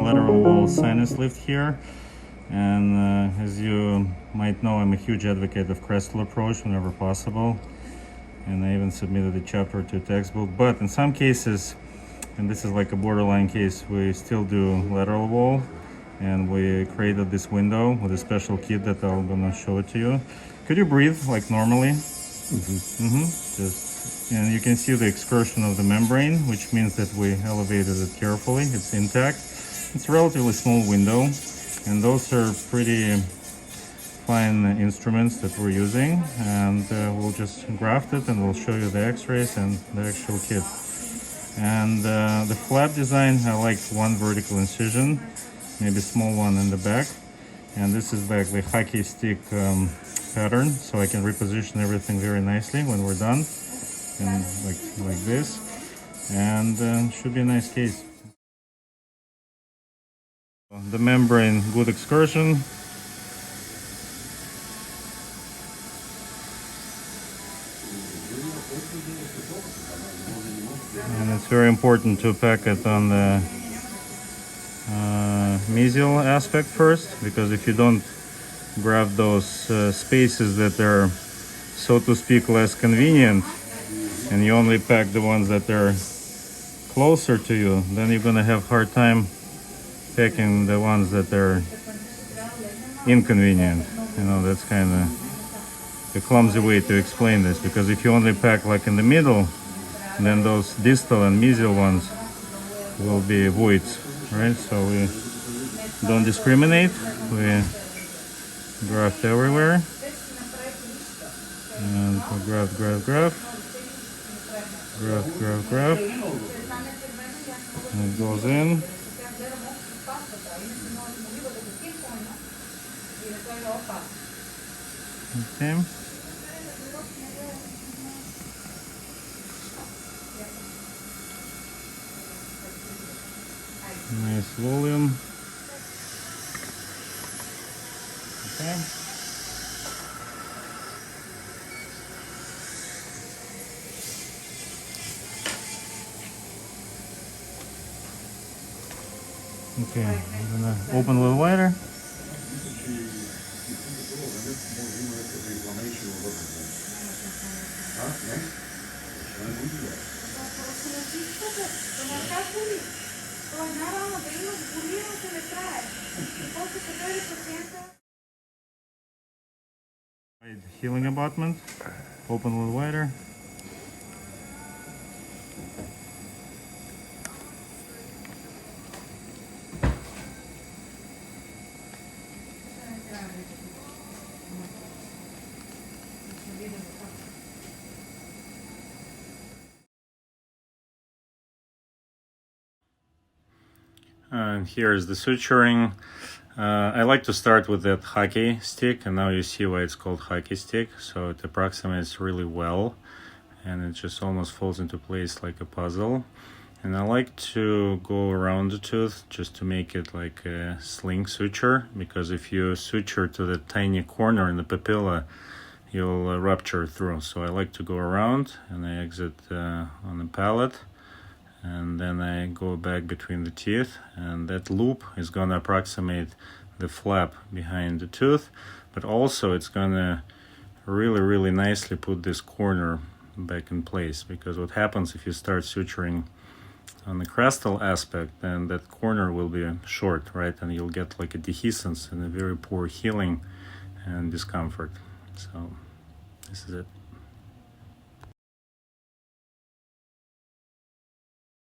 lateral wall sinus lift here. And as you might know, I'm a huge advocate of crestal approach whenever possible. And I even submitted a chapter to a textbook. But in some cases, and this is like a borderline case, we still do lateral wall. And we created this window with a special kit that I'm gonna show it to you. Could you breathe like normally? And you can see the excursion of the membrane, which means that we elevated it carefully. It's intact. It's a relatively small window, and those are pretty fine instruments that we're using. And we'll just graft it, and we'll show you the X-rays and the actual kit. And the flap design, I like one vertical incision, maybe a small one in the back. And this is like the hockey stick pattern, so I can reposition everything very nicely when we're done, and like this, and should be a nice case. The membrane, good excursion. And it's very important to pack it on the mesial aspect first, because if you don't grab those spaces that are, so to speak, less convenient, and you only pack the ones that are closer to you, then you're gonna have hard time packing the ones that are inconvenient. You know, that's kind of a clumsy way to explain this, because if you only pack like in the middle, then those distal and mesial ones will be voids, right? So we don't discriminate, we graft everywhere, and we graft, and it goes in. Okay. Nice volume. Okay. Okay, I'm gonna open a little wider. Healing abutment, open a little wider. And here's the suturing. I like to start with that hockey stick, and now you see why it's called hockey stick. So it approximates really well, and it just almost falls into place like a puzzle. And I like to go around the tooth just to make it like a sling suture, because if you suture to the tiny corner in the papilla, you'll rupture through. So I like to go around, and I exit on the palate, and then I go back between the teeth, and that loop is gonna approximate the flap behind the tooth, but also it's gonna really nicely put this corner back in place, because what happens if you start suturing on the crestal aspect, then that corner will be short, right? And you'll get like a dehiscence and a very poor healing and discomfort. So this is it.